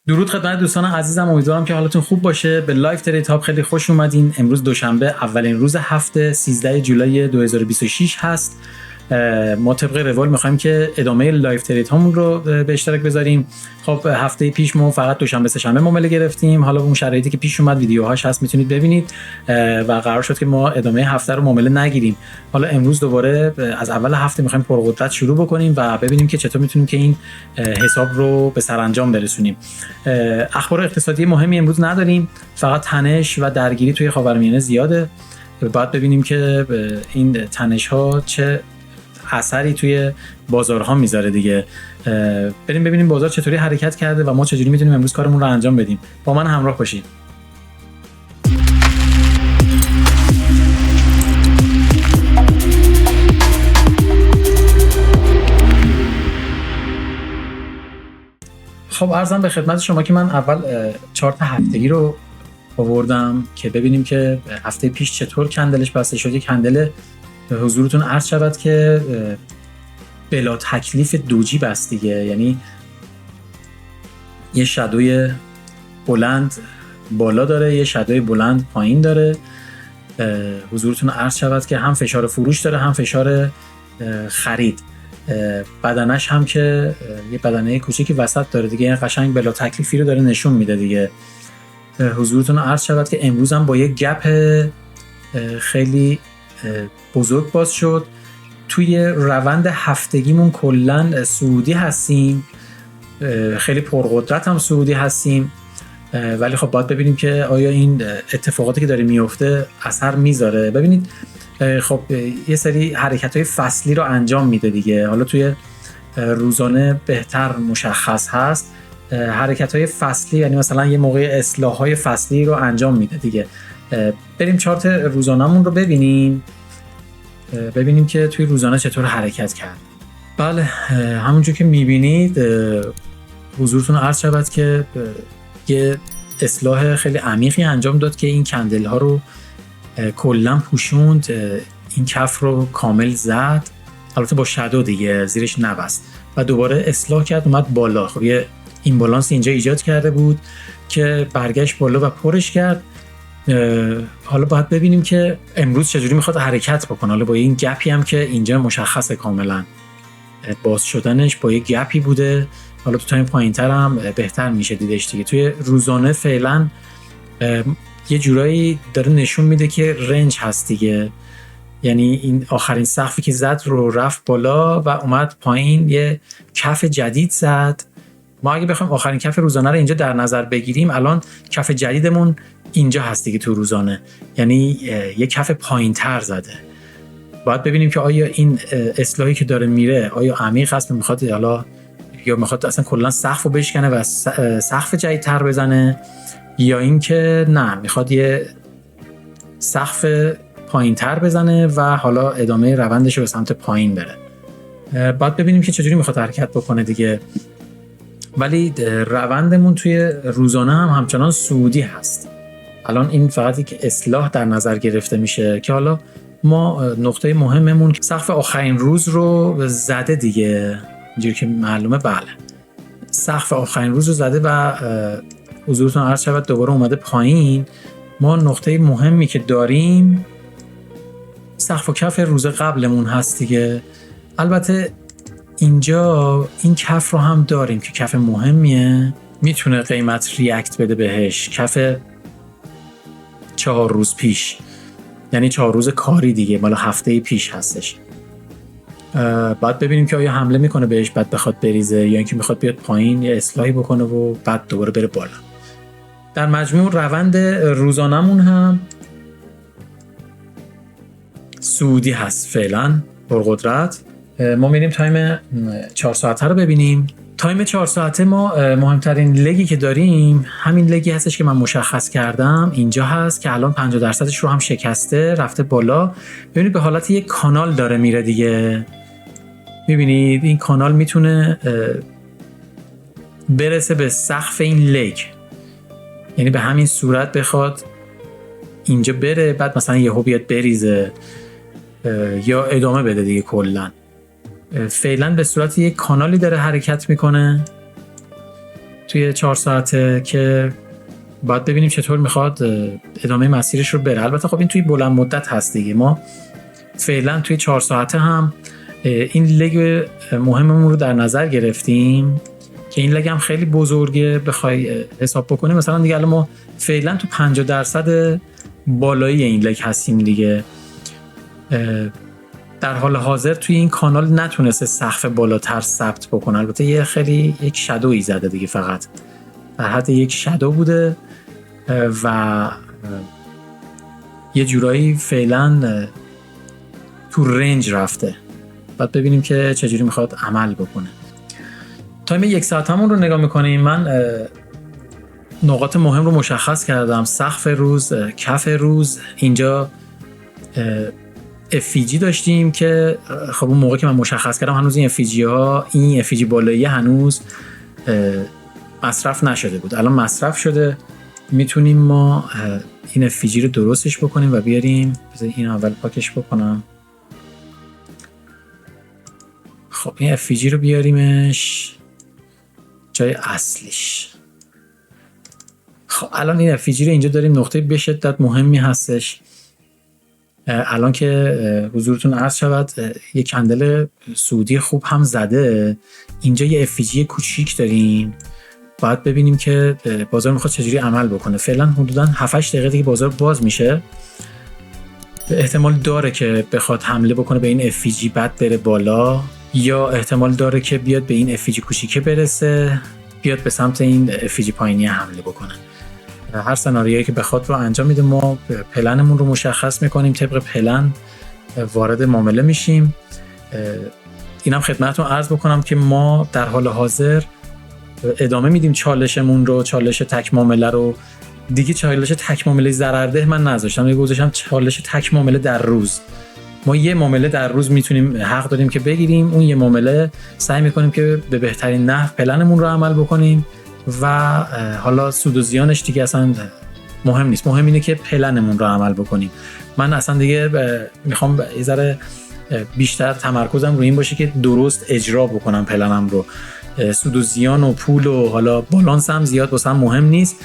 درود خدمت دوستان عزیزم، امیدوارم که حالتون خوب باشه. به لایف ترید هاب خیلی خوش اومدین. امروز دوشنبه اولین روز هفته 13 جولای 2026 هست. ما طبق روال میخوایم که ادامه لایف ترید هامون رو به اشتراک بذاریم. خب هفته پیش ما فقط دوشنبه سه شنبه معامله گرفتیم. حالا اون شرایطی که پیش اومد ویدیوهاش هست میتونید ببینید و قرار شد که ما ادامه هفته رو معامله نگیریم. حالا امروز دوباره از اول هفته میخوایم پرقدرت شروع بکنیم و ببینیم که چطور میتونیم که این حساب رو به سرانجام برسونیم. اخبار اقتصادی مهمی امروز نداریم، فقط تنش و درگیری توی خاورمیانه زیاده. باید ببینیم که این تنش ها چه اثری توی بازارها میذاره دیگه. بریم ببینیم بازار چطوری حرکت کرده و ما چجوری میتونیم امروز کارمون رو انجام بدیم. با من همراه باشید. خب عرضم به خدمت شما که من اول چارت هفتگی رو آوردم که ببینیم که هفته پیش چطور کندلش بسته شد. یک کندل حضورتون عرض شود که بلا تکلیف دوجی بست دیگه، یعنی یه شادوی بلند بالا داره، یه شادوی بلند پایین داره. حضورتون عرض شود که هم فشار فروش داره هم فشار خرید. بدنش هم که یه بدنه کوچیکی وسط داره دیگه، این قشنگ بلا تکلیفی رو داره نشون میده دیگه. حضورتون عرض شود که امروز هم با یک گپ خیلی بزرگ باز شد. توی روند هفتگیمون کلن صعودی هستیم، خیلی پرقدرت هم صعودی هستیم، ولی خب باید ببینیم که آیا این اتفاقاتی که داره میفته اثر میذاره. ببینید خب یه سری حرکت‌های فصلی رو انجام میده دیگه. حالا توی روزانه بهتر مشخص هست. حرکت‌های فصلی یعنی مثلا یه موقع اصلاح‌های فصلی رو انجام میده دیگه. بریم چارت روزانه‌مون رو ببینیم که توی روزانه چطور حرکت کرد. بله همونجور که میبینید حضورتون عرض شود که یه اصلاح خیلی عمیقی انجام داد که این کندل ها رو کلا پوشوند، این کف رو کامل زد، البته با شادو دیگه زیرش نبست و دوباره اصلاح کرد اومد بالا. خب یه این بالانس اینجا ایجاد کرده بود که برگشت بالا و پرش کرد. حالا باید ببینیم که امروز چجوری میخواد حرکت بکنه. حالا با این گپی هم که اینجا مشخصه کاملا باز شدنش با یک گپی بوده، حالا تو تایم پایین‌تر هم بهتر میشه دیدش دیگه. توی روزانه فعلا یه جورایی داره نشون میده که رنج هست دیگه، یعنی این آخرین سقفی که زد رو رفت بالا و اومد پایین یه کف جدید زد. ما اگه بخوایم آخرین کف روزانه رو اینجا در نظر بگیریم، الان کف جدیدمون اینجا هست دیگه تو روزانه، یعنی یه کف پایین‌تر زده. باید ببینیم که آیا این اصلاحی که داره میره آیا عمیق هست میخواد حالا یا میخواد اصلا کلا سقفو بشکنه و سقف جدیدتر بزنه، یا اینکه نه میخواد یه سقف پایین‌تر بزنه و حالا ادامه روندش رو به سمت پایین بره. باید ببینیم که چجوری میخواد حرکت بکنه دیگه. ولی روندمون توی روزانه هم همچنان صعودی هست. الان این فقط یک اصلاح در نظر گرفته میشه که حالا ما نقطه مهممون سقف آخرین روز رو زده دیگه، اینجوری که معلومه. بله سقف آخرین روز رو زده و حضورتون عرض شود دوباره اومده پایین. ما نقطه مهمی که داریم سقف و کف روز قبلمون هست دیگه. البته اینجا این کف رو هم داریم که کف مهمیه، میتونه قیمت ریاکت بده بهش. کف 4 روز پیش، یعنی 4 روز کاری دیگه، مال هفته پیش هستش. بعد ببینیم که آیا حمله میکنه بهش بعد بخواد بریزه یا اینکه میخواد بیاد پایین یه اصلاحی بکنه و بعد دوباره بره بالا. در مجموع روند روزانمون هم صعودی هست فعلا پرقدرت. ما میریم تایم 4 ساعته رو ببینیم. تایم 4 ساعته ما مهمترین لگی که داریم همین لگی هستش که من مشخص کردم اینجا هست که الان 50% رو هم شکسته رفته بالا. ببینید به حالت یک کانال داره میره دیگه. میبینید این کانال میتونه برسه به سقف این لگ، یعنی به همین صورت بخواد اینجا بره بعد مثلا یهو بیاد بریزه یا ادامه بده دیگه. کلا فعلا به صورت یک کانالی داره حرکت میکنه توی 4 ساعته که باید ببینیم چطور میخواد ادامه مسیرش رو بره. البته خب این توی بلند مدت هست دیگه. ما فعلا توی 4 ساعته هم این لگ مهممون رو در نظر گرفتیم که این لگ هم خیلی بزرگه بخوای حساب بکنیم. مثلا دیگه الان ما فعلا تو 50% بالایی این لگ هستیم دیگه. در حال حاضر توی این کانال نتونسته سقف بالاتر ثبت بکنه. البته یک شادویی زده دیگه، فقط در حد یک شادو بوده و یه جورایی فعلا تو رنج رفته. بعد ببینیم که چجوری میخواد عمل بکنه. تایم 1 ساعت همون رو نگاه میکنیم. من نقاط مهم رو مشخص کردم: سقف روز، کف روز. اینجا افیجی داشتیم که خب اون موقع که من مشخص کردم هنوز این افیجی بالایی هنوز مصرف نشده بود. الان مصرف شده. میتونیم ما این افیجی رو درستش بکنیم و بیاریم. بذار این اول پاکش بکنم. خب این افیجی رو بیاریمش جای اصلیش. خب الان این افیجی رو اینجا داریم. نقطه به شدت مهمی هستش. الان که حضورتون عرض شود یه کندل سعودی خوب هم زده. اینجا یه افیجی کوچیک داریم. باید ببینیم که بازار میخواد چجوری عمل بکنه. فعلا حدودا 7-8 دقیقه دیگه بازار باز میشه. احتمال داره که بخواد حمله بکنه به این افیجی بعد بره بالا، یا احتمال داره که بیاد به این افیجی کوچیکه برسه بیاد به سمت این افیجی پایینی حمله بکنه. هر سناریویی که بخواد رو انجام میده. ما پلنمون رو مشخص میکنیم، طبق پلن وارد معامله میشیم. اینم خدمتتون عرض بکنم که ما در حال حاضر ادامه میدیم چالشمون رو، چالش تک معامله رو. دیگه چالش تک معامله ضررده من نذاشتم، دیگه گذاشتم چالش تک معامله در روز. ما یه معامله در روز میتونیم حق داریم که بگیریم. اون یه معامله سعی میکنیم که به بهترین نحو پلنمون رو عمل بکنیم و حالا سود و زیانش دیگه اصلا مهم نیست. مهم اینه که پلنمون رو عمل بکنیم. من اصلا دیگه میخوام یه ذره بیشتر تمرکزم روی این باشه که درست اجرا بکنم پلنم رو. سود و زیان و پول و حالا بالانس هم زیاد واسم مهم نیست.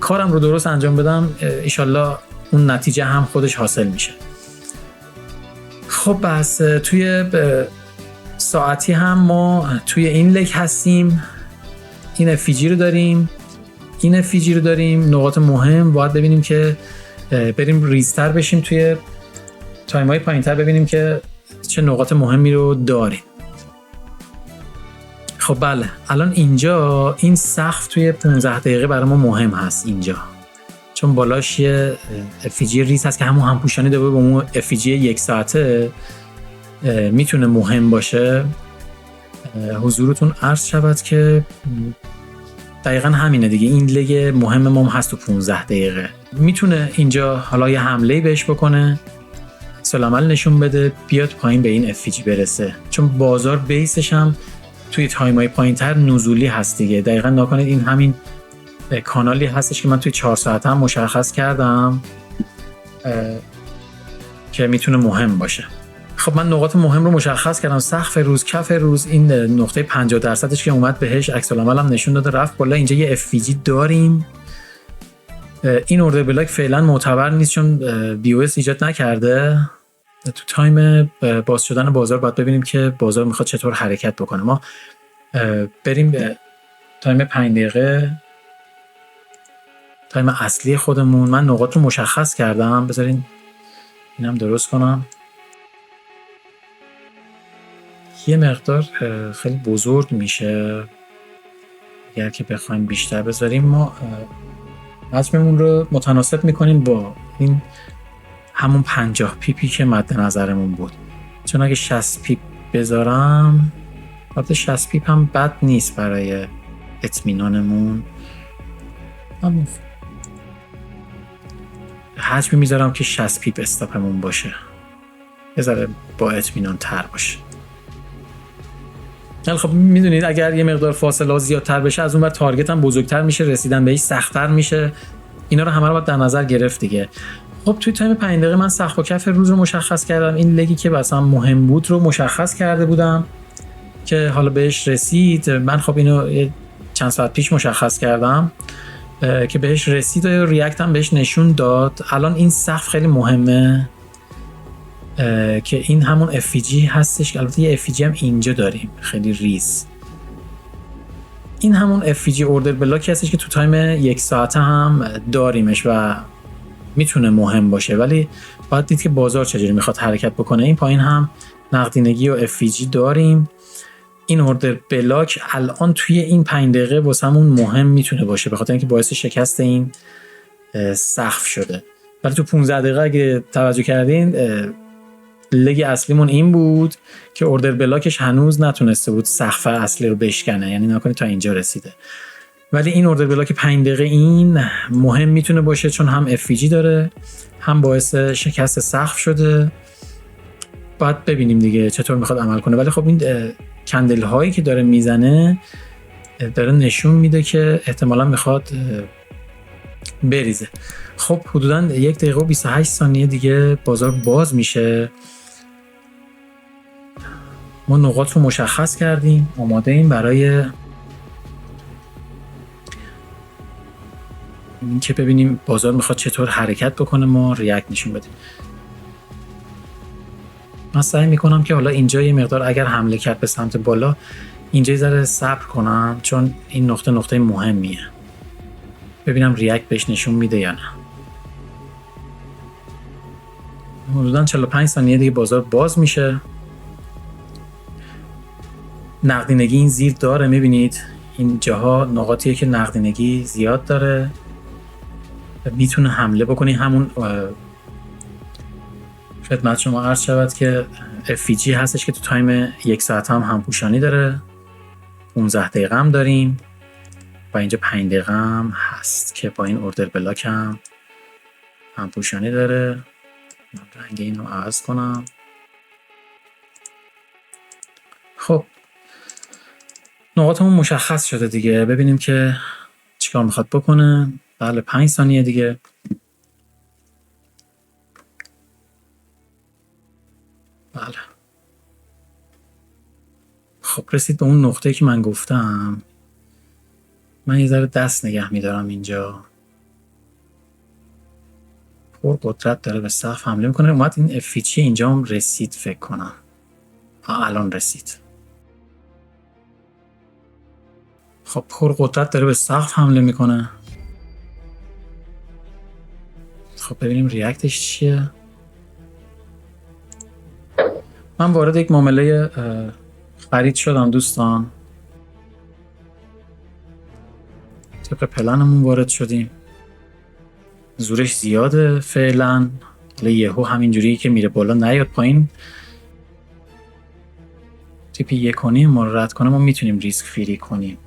کارم رو درست انجام بدم، ایشالله اون نتیجه هم خودش حاصل میشه. خب بس توی ساعتی هم ما توی این لگ هستیم. این افیجی رو داریم. نقاط مهم باید ببینیم که بریم ریزتر بشیم توی تایم‌های پایین‌تر، ببینیم که چه نقاط مهمی رو داریم. خب بله، الان اینجا این سقف توی 15 دقیقه برای ما مهم هست اینجا، چون بالاش یه افیجی ریز هست که همون پوشانی داره به اون افیجی 1 ساعته میتونه مهم باشه. حضورتون عرض شود که دقیقا همینه دیگه. این لگ مهم ما هست تو 15 دقیقه. میتونه اینجا حالا یه حمله بهش بکنه، سلامل نشون بده، بیاد پایین به این افیجی برسه، چون بازار بیسش هم توی تایم‌های پایین‌تر نزولی هست دیگه. دقیقاً نکنید این همین کانالی هستش که من توی 4 ساعت هم مشخص کردم که میتونه مهم باشه. خب من نقاط مهم رو مشخص کردم: سقف روز، کف روز. این نقطه 50% که اومد بهش عکس العمل هم نشون داده رفت بالا. اینجا یه افیجی داریم. این اوردر بلاک فعلا معتبر نیست چون BOS ایجاد نکرده. تو تایم باز شدن بازار باید ببینیم که بازار میخواد چطور حرکت بکنه. ما بریم به تایم 5 دقیقه، تایم اصلی خودمون. من نقاط رو مشخص کردم، بذارین اینم درست کنم. یه مقدار خیلی بزرگ میشه اگر که بخوایم بیشتر بذاریم. ما حجممون رو متناسب میکنیم با این همون 50 پیپی که مد نظرمون بود، چون اگه 60 پیپ بذارم، البته 60 پیپ هم بد نیست برای اطمینانمون. حجمی میذارم که 60 پیپ استاپمون باشه، یه ذره با اطمینان تر باشه. خب میدونید اگر یه مقدار فاصله زیادتر بشه، از اون ور تارگت هم بزرگتر میشه، رسیدن بهش سخت‌تر میشه. اینا رو همه رو باید در نظر گرفت دیگه. خب توی تایم 5 دقیقه من سقف و کف روز رو مشخص کردم. این لگی که مثلا مهم بود رو مشخص کرده بودم که حالا بهش رسید. من خب اینو چند ساعت پیش مشخص کردم که بهش رسید و ریاکت هم بهش نشون داد. الان این سقف خیلی مهمه که این همون FVG هستش که البته یه FVG هم اینجا داریم خیلی ریز. این همون FVG اوردر بلاکی هستش که تو تایم 1 ساعته هم داریمش و میتونه مهم باشه، ولی باید دید که بازار چجوری میخواد حرکت بکنه. این پایین هم نقدینگی و FVG داریم. این اوردر بلاک الان توی این 5 دقیقه واسمون مهم میتونه باشه به خاطر اینکه باعث شکست این سقف شده. ولی تو 15 دقیقه اگه توجه کردین لگ اصلیمون این بود که اوردر بلاکش هنوز نتونسته بود سقف اصلی رو بشکنه، یعنی نکنید تا اینجا رسیده. ولی این اوردر بلاک 5 دقیقه این مهم میتونه باشه چون هم FVG داره هم باعث شکست سقف شده. باید ببینیم دیگه چطور میخواد عمل کنه. ولی خب این کندل هایی که داره میزنه داره نشون میده که احتمالا میخواد بریزه. خب حدوداً 1 دقیقه و 28 ثانیه دیگه بازار باز میشه. ما نقاط رو مشخص کردیم، آماده ایم برای این که ببینیم بازار میخواد چطور حرکت بکنه، ما ریاکت نشون بدیم. من سعی میکنم که حالا اینجا یه مقدار اگر حمله کرد به سمت بالا اینجا یه ذره صبر کنم چون این نقطه مهمیه، ببینم ریاکت بهش نشون میده یا نه. حدوداً 45 ثانیه دیگه بازار باز میشه. نقدینگی این زیر داره، میبینید این جاها نقاطیه که نقدینگی زیاد داره میتونه حمله بکنی. همون خدمت شما عرض شود که FVG هستش که تو تایم 1 ساعت هم همپوشانی داره، 15 دقیقه هم داریم و اینجا 5 دقیقه هم هست که با این اوردر بلاک هم همپوشانی داره. من رنگ این رو عوض کنم. خب نقاطمون مشخص شده دیگه، ببینیم که چیکار میخواد بکنه. بله 5 ثانیه دیگه. بله خب رسید به اون نقطه‌ای که من گفتم. من یه ذره دست نگه میدارم اینجا. پر قدرت داره به سقف حمله میکنه. اومد این FVG اینجا هم رسید فکر کنم. الان رسید. خب پر قدرت داره به سقف حمله میکنه. خب ببینیم ریاکتش چیه. من وارد یک معامله خرید شدم دوستان. طبق پلنمون وارد شدیم. زورش زیاده فعلا. یهو همینجوری که میره بالا نیاد پایین تیپی 1.5 ما رو رد کنه، ما میتونیم ریسک فری کنیم.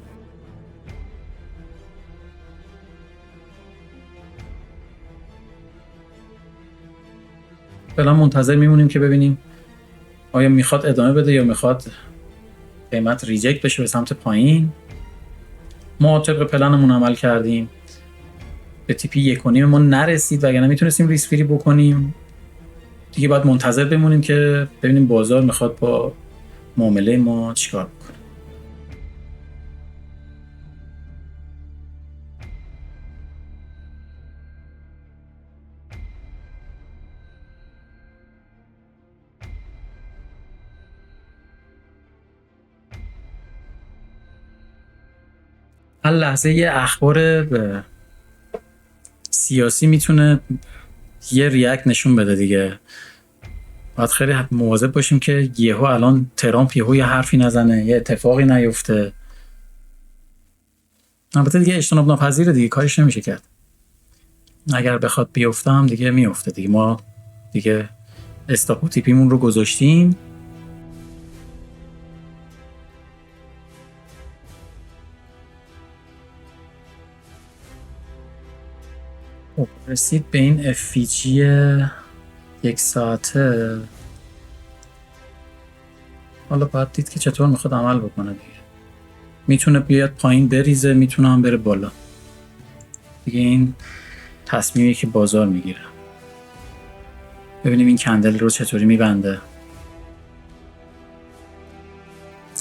فعلا منتظر میمونیم که ببینیم آیا میخواد ادامه بده یا میخواد قیمت ریجکت بشه به سمت پایین. ما طبق پلنمون عمل کردیم، به تیپی 1.5 ما نرسید وگرنه میتونستیم ریسک فری بکنیم. دیگه باید منتظر بمونیم که ببینیم بازار میخواد با معامله ما چیکار بکنه. هر لحظه یه اخبار سیاسی میتونه یه ریاکت نشون بده دیگه. باید خیلی مواظب باشیم که یهو الان ترامپ یهو یه حرفی نزنه، یه اتفاقی نیفته. البته دیگه اجتناب ناپذیره دیگه، کارش نمیشه کرد. اگر بخواد بیفته هم دیگه میفته دیگه. ما دیگه استاپ و تیپیمون رو گذاشتیم. رسید به این FVG 1 ساعته. حالا باید دید که چطور میخواد عمل بکنه دیگه. میتونه بیاد پایین بریزه، میتونه هم بره بالا دیگه. این تصمیمی که بازار میگیره. ببینیم این کندل رو چطوری میبنده.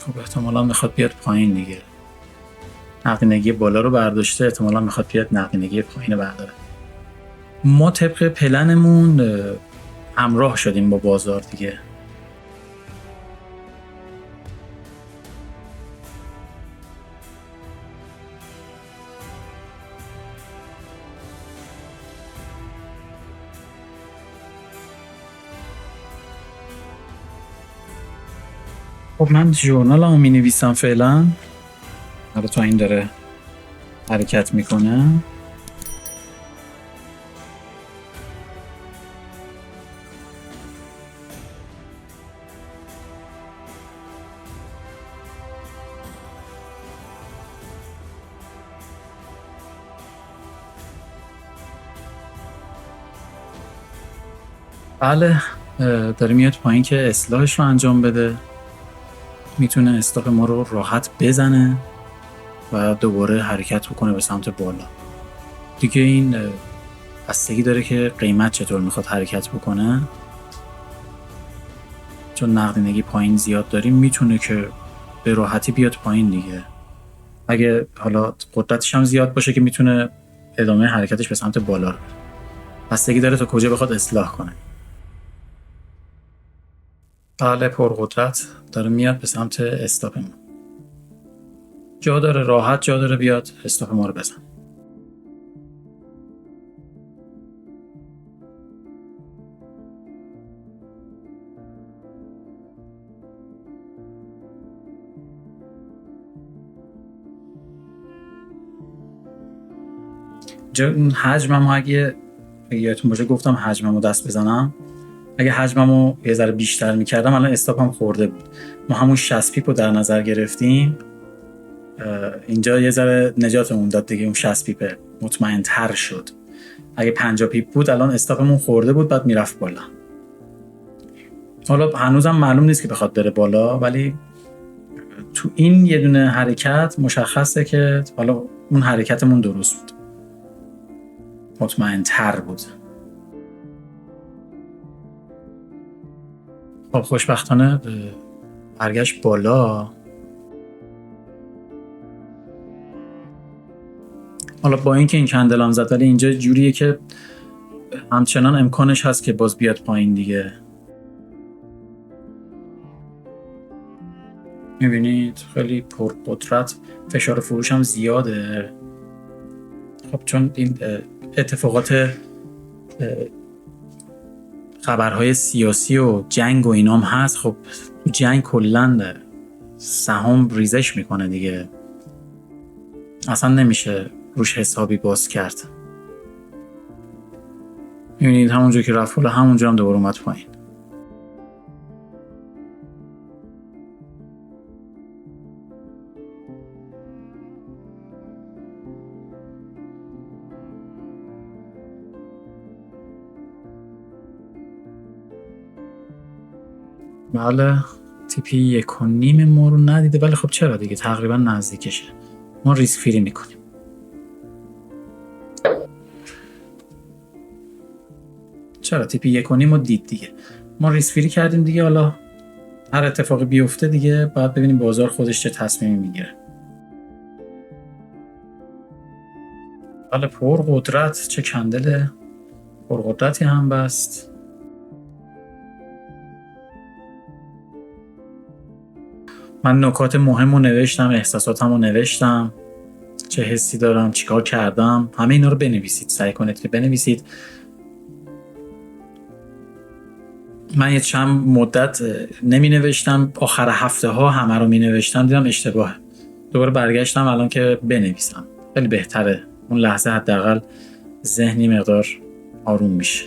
خب احتمالا میخواد بیاد پایین دیگه. نقدینگی بالا رو برداشته، احتمالا میخواد بیاد نقدینگی پایین برداره. ما طبق پلنمون همراه شدیم با بازار دیگه. خب من ژورنالمو مینویسم فعلا. حالا تا این داره حرکت میکنه. بله داره میاد پایین که اصلاحش رو انجام بده. میتونه استاپ ما رو راحت بزنه و دوباره حرکت بکنه به سمت بالا. دیگه این بستگی داره که قیمت چطور میخواد حرکت بکنه. چون نقدینگی پایین زیاد داریم میتونه که به راحتی بیاد پایین دیگه. اگه حالا قدرتش هم زیاد باشه که میتونه ادامه حرکتش به سمت بالا رو. بستگی داره تا کجا بخواد اصلاح کنه. بله پرقدرت داره میاد به سمت استاپمون. جا داره راحت جا داره بیاد استاپ ما رو بزن. حجمم اگه یادتون باشه گفتم حجممو دست بزنم. اگه حجممو یه ذره بیشتر میکردم الان استاپم خورده بود. ما همون 60 پیپ رو در نظر گرفتیم. اینجا یه ذره نجاتمون داد دیگه. اون 60 پیپ مطمئن تر شد. اگه 50 پیپ بود الان استاپمون خورده بود بعد میرفت بالا. حالا هنوزم معلوم نیست که بخواد بره بالا، ولی تو این یه دونه حرکت مشخصه که حالا اون حرکتمون درست بود، مطمئن تر بود. خب خوشبختانه برگشت بالا. حالا با اینکه این کندلم زد ولی اینجا جوریه که همچنان امکانش هست که باز بیاد پایین دیگه. میبینید خیلی پرقدرت، فشار فروش هم زیاده. خب چون این اتفاقات خبرهای سیاسی و جنگ و اینام هست، خب جنگ کلن سهام ریزش میکنه دیگه. اصلا نمیشه روش حسابی باز کرد. میبینید همونجا که رفت بالا همونجا هم دوباره اومد پایین. بله تیپی 1.5 ما رو ندیده، ولی خب چرا دیگه تقریبا نزدیکشه. ما ریسک فری میکنیم. چرا تیپی 1.5 ما دید دیگه. ما ریسک فری کردیم دیگه. حالا هر اتفاقی بیفته دیگه باید ببینیم بازار خودش چه تصمیمی میگیره. بله پرقدرت، چه کندل پرقدرتی هم بست. من نکات مهم رو نوشتم، احساساتم رو نوشتم، چه حسی دارم، چیکار کردم، همه اینا رو بنویسید. سعی کنید که بنویسید. من یه چند مدت نمی نوشتم، آخر هفته ها همه رو می نوشتم، دیدم اشتباهه. دوباره برگشتم الان که بنویسم. خیلی بهتره. اون لحظه حداقل ذهنی مقدار آروم میشه.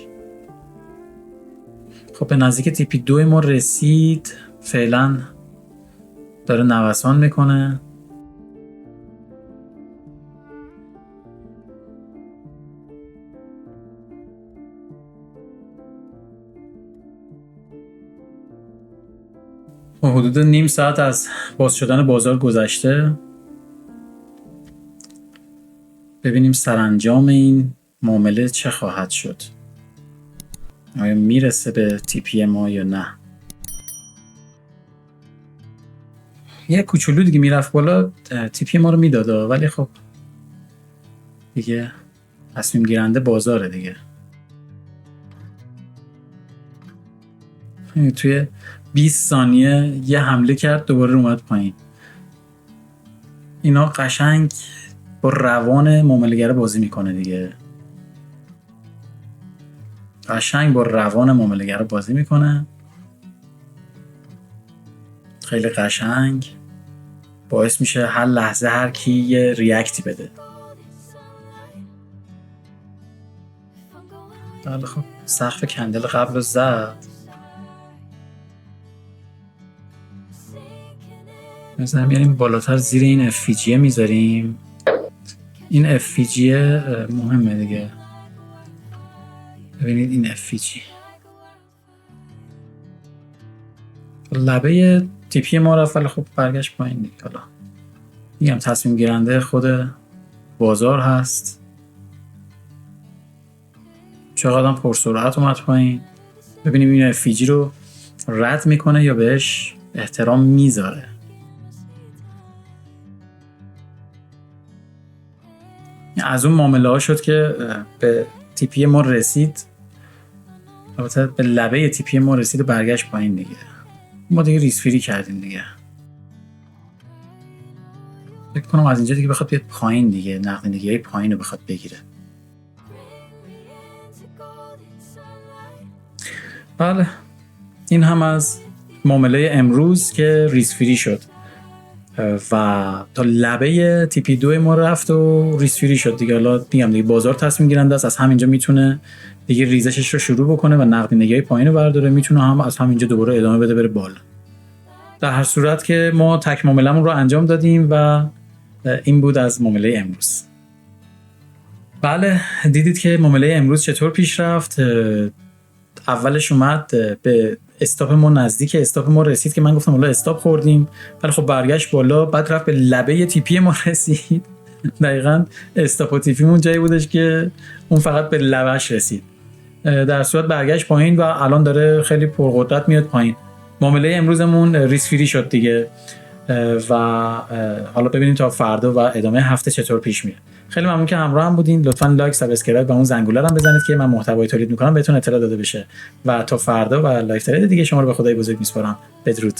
خب به نزدیک تیپی 2 ما رسید. فعلا داره نوسان میکنه. حدود نیم ساعت از باز شدن بازار گذشته. ببینیم سرانجام این معامله چه خواهد شد. آیا میرسه به تیپی ما یا نه. یه کوچولو دیگه میرفت بالا تیپی ما رو میداد، ولی خب دیگه تصمیم گیرنده بازاره دیگه. توی 20 ثانیه یه حمله کرد دوباره اومد پایین. اینا قشنگ با روان معامله‌گر بازی میکنه دیگه. قشنگ با روان معامله‌گر بازی میکنه. خیلی قشنگ باعث میشه هر لحظه هر کی یه ریاکتی بده. بله خب سقف کندل قبل رو زد. مثلا میاریم بالاتر زیر این افیجیه میذاریم. این افیجیه مهمه دیگه. ببینید این افیجی لبه تیپی ما رفت، ولی خب برگشت پایین دیگه. حالا میگم تصمیم گیرنده خود بازار هست. چقدر پرسرعت اومد پایین. ببینیم این افیجی رو رد میکنه یا بهش احترام میذاره. از اون معامله ها شد که به تیپی ما رسید، البته به لبه تیپی ما رسید و برگشت پایین دیگه. ما دیگه ریسفری کردیم دیگه. فکر کنم از اینجا دیگه بخواد بیاد پایین دیگه، نقدینگی های پایین رو بخواد بگیره. بله این هم از معامله امروز که ریسفری شد و تا لبه تیپی 2 ما رفت و ریسفری شد دیگه. حالا میگم دیگه بازار تصمیم گیرنده است، از همینجا میتونه دیگه ریزشش رو شروع بکنه و نقدینگی های پایین رو برداره. میتونه هم از همینجا دوباره ادامه بده بره بالا. در هر صورت که ما تک معامله‌مون رو انجام دادیم و این بود از معامله امروز. بله دیدید که معامله امروز چطور پیش رفت. اولش اومد به استاپ ما نزدیک استاپ ما رسید که من گفتم حالا استاپ خوردیم، ولی خب برگشت بالا، بعد رفت به لبه تیپی ما رسید. دقیقاً استاپ و تیپیمون جایی بودش که اون فقط به لبهش رسید. در صورت برگشت پایین و الان داره خیلی پرقدرت میاد پایین. معامله امروزمون ریسفری شد دیگه و حالا ببینیم تا فردا و ادامه هفته چطور پیش میره. خیلی ممنون که همراه هم بودین. لطفاً لایک، سابسکرایب و اون زنگوله رو هم بزنید که من محتوای تولید میکنم بهتون اطلاع داده بشه. و تا فردا و لایو ترید دیگه شما رو به خدای بزرگ میسپارم. بدرود.